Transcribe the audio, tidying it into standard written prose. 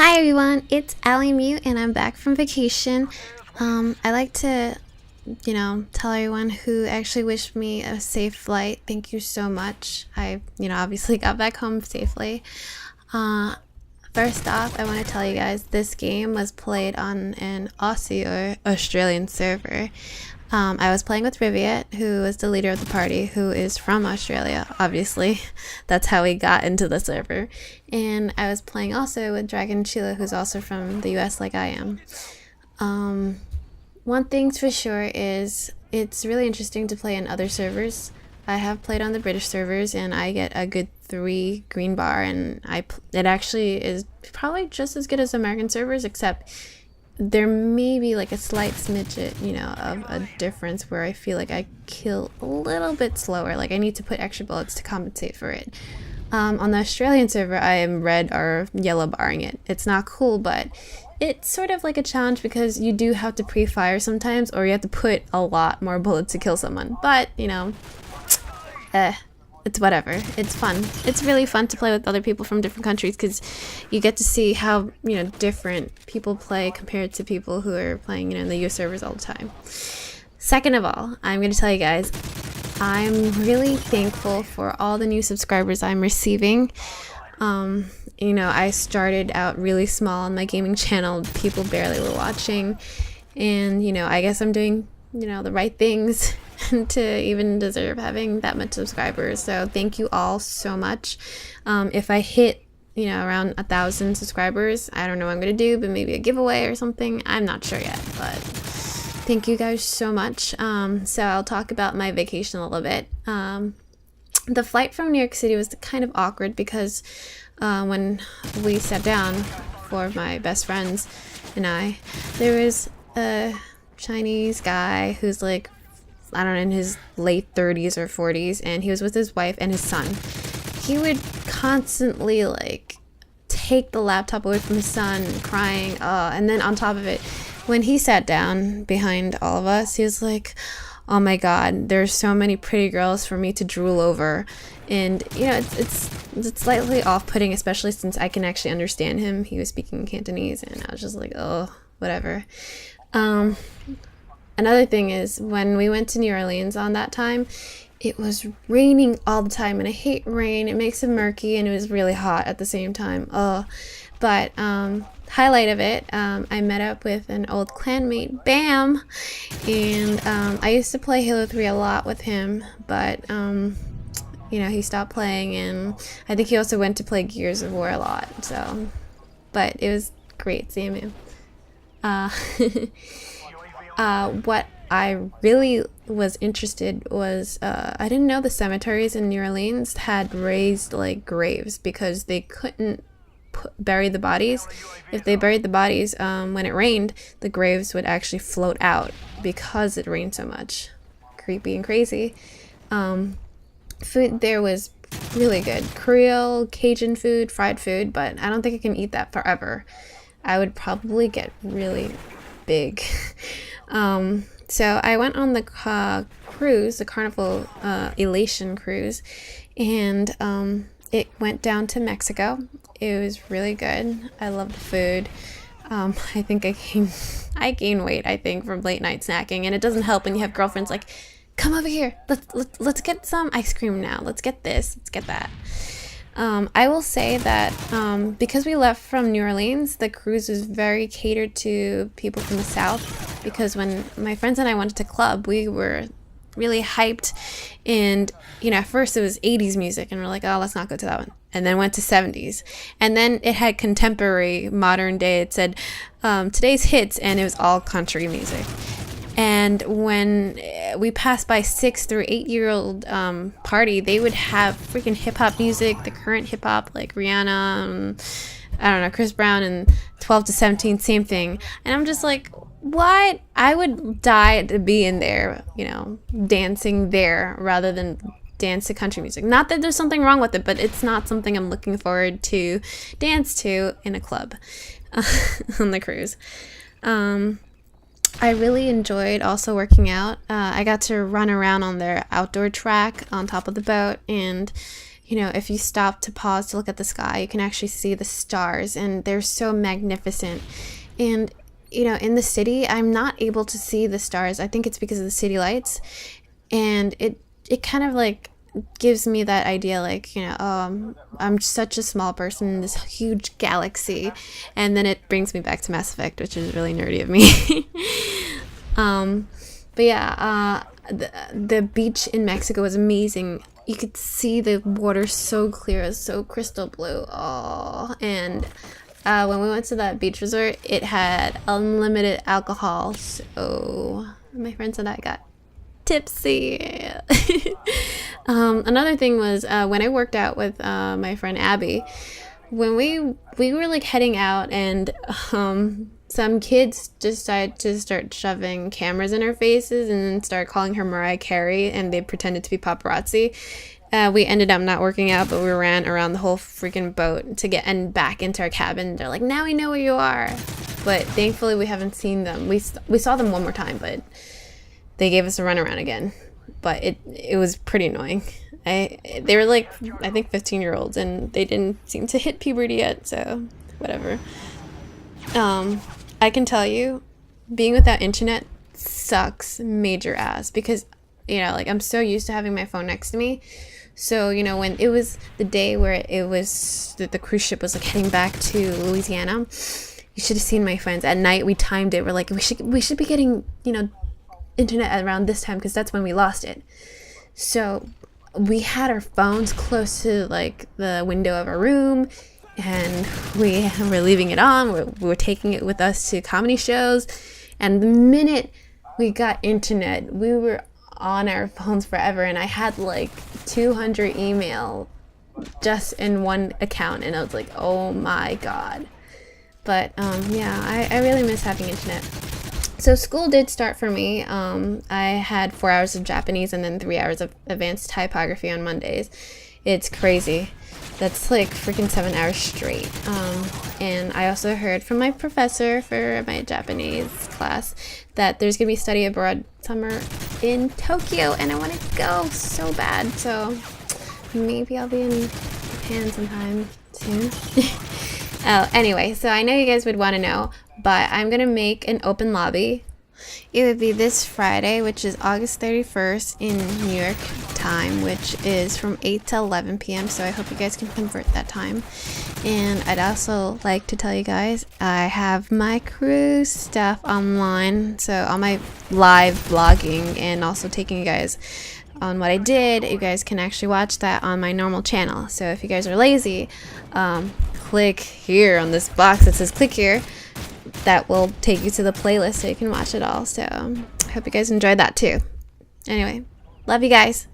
Hi everyone, it's AlyMew and I'm back from vacation. I like to, tell everyone who actually wished me a safe flight. Thank you so much. I, obviously got back home safely. First off, I want to tell you guys this game was played on an Aussie or Australian server. I was playing with Riviet, who is the leader of the party, who is from Australia, obviously. That's how we got into the server. And I was playing also with Dragon Sheila, who's also from the US like I am. One thing's for sure is it's really interesting to play in other servers. I have played on the British servers and I get a good 3 green bar, and it actually is probably just as good as American servers, except there may be like a slight smidget, of a difference where I feel like I kill a little bit slower. Like I need to put extra bullets to compensate for it. On the Australian server, I am red or yellow barring it. It's not cool, but it's sort of like a challenge because you do have to pre-fire sometimes, or you have to put a lot more bullets to kill someone. But, it's whatever. It's fun. It's really fun to play with other people from different countries because you get to see how, different people play compared to people who are playing, in the US servers all the time. Second of all, I'm going to tell you guys, I'm really thankful for all the new subscribers I'm receiving. I started out really small on my gaming channel. People barely were watching. And, I guess I'm doing, the right things to even deserve having that much subscribers. So thank you all so much. If I hit, around 1,000 subscribers, I don't know what I'm going to do, but maybe a giveaway or something. I'm not sure yet, but thank you guys so much. So I'll talk about my vacation a little bit. The flight from New York City was kind of awkward because when we sat down, for my best friends and I, there was a Chinese guy who's like, I don't know, in his late 30s or 40s, and he was with his wife and his son. He would constantly take the laptop away from his son, crying, and then on top of it, when he sat down behind all of us, he was like, oh my god, there's so many pretty girls for me to drool over. And it's slightly off-putting, especially since I can actually understand him. He was speaking Cantonese and I was just like, oh, whatever. Another thing is, when we went to New Orleans on that time, it was raining all the time, and I hate rain. It makes it murky, and it was really hot at the same time. But highlight of it, I met up with an old clanmate, Bam, and I used to play Halo 3 a lot with him, but he stopped playing, and I think he also went to play Gears of War a lot. So, but it was great seeing him. What I really was interested was, I didn't know the cemeteries in New Orleans had raised graves because they couldn't bury the bodies. If they buried the bodies, when it rained, the graves would actually float out because it rained so much. Creepy and crazy. Food there was really good. Creole, Cajun food, fried food, but I don't think I can eat that forever. I would probably get really big. So I went on the cruise, the Carnival Elation cruise, and it went down to Mexico. It was really good. I loved the food. I think I gained weight, I think, from late night snacking, and it doesn't help when you have girlfriends like, come over here, let's get some ice cream now, let's get this, let's get that. I will say that because we left from New Orleans, the cruise was very catered to people from the South, because when my friends and I went to club, we were really hyped, and at first it was 80s music and we're like, oh, let's not go to that one, and then went to 70s, and then it had contemporary modern day. It said today's hits, and it was all country music. And when we passed by 6 through 8-year-old party, they would have freaking hip-hop music, the current hip-hop, like Rihanna, I don't know, Chris Brown, and 12 to 17, same thing. And I'm just like, what? I would die to be in there, dancing there rather than dance to country music. Not that there's something wrong with it, but it's not something I'm looking forward to dance to in a club on the cruise. I really enjoyed also working out. I got to run around on their outdoor track on top of the boat, and you know, if you stop to pause to look at the sky, you can actually see the stars, and they're so magnificent. And you know, in the city, I'm not able to see the stars. I think it's because of the city lights, and it kind of like gives me that idea, like, you know, I'm such a small person in this huge galaxy, and then it brings me back to Mass Effect, which is really nerdy of me. But yeah, the beach in Mexico was amazing. You could see the water so clear, so crystal blue. Oh, and when we went to that beach resort, it had unlimited alcohol. So my friend said I got tipsy. Another thing was when I worked out with my friend Abby, when we were like heading out, and some kids decided to start shoving cameras in her faces and then start calling her Mariah Carey, and they pretended to be paparazzi. We ended up not working out, but we ran around the whole freaking boat to get and back into our cabin. They're like, now we know where you are. But thankfully we haven't seen them. We saw them one more time, but they gave us a runaround again. But it was pretty annoying. They were like, I think 15-year-olds, and they didn't seem to hit puberty yet, so whatever. I can tell you, being without internet sucks major ass, because, you know, like, I'm so used to having my phone next to me. So, you know, when it was the day where it was the cruise ship was like heading back to Louisiana, you should have seen my friends. At night we timed it. We're like, we should be getting, you know, internet around this time, because that's when we lost it. So we had our phones close to like the window of our room, and we were leaving it on. We were taking it with us to comedy shows, and the minute we got internet, we were on our phones forever. And I had like 200 email just in one account, and I was like, oh my god. But yeah, I really miss having internet. So school did start for me. I had 4 hours of Japanese and then 3 hours of advanced typography on Mondays. It's crazy. That's like freaking 7 hours straight. And I also heard from my professor for my Japanese class that there's gonna be study abroad summer in Tokyo, and I want to go so bad. So maybe I'll be in Japan sometime soon. Oh, anyway, so I know you guys would want to know, but I'm going to make an open lobby. It would be this Friday, which is August 31st in New York time, which is from 8 to 11 p.m. So I hope you guys can convert that time. And I'd also like to tell you guys, I have my cruise stuff online. So all my live blogging and also taking you guys on what I did, you guys can actually watch that on my normal channel. So if you guys are lazy, click here on this box that says click here. That will take you to the playlist so you can watch it all. So I hope you guys enjoyed that too. Anyway, love you guys.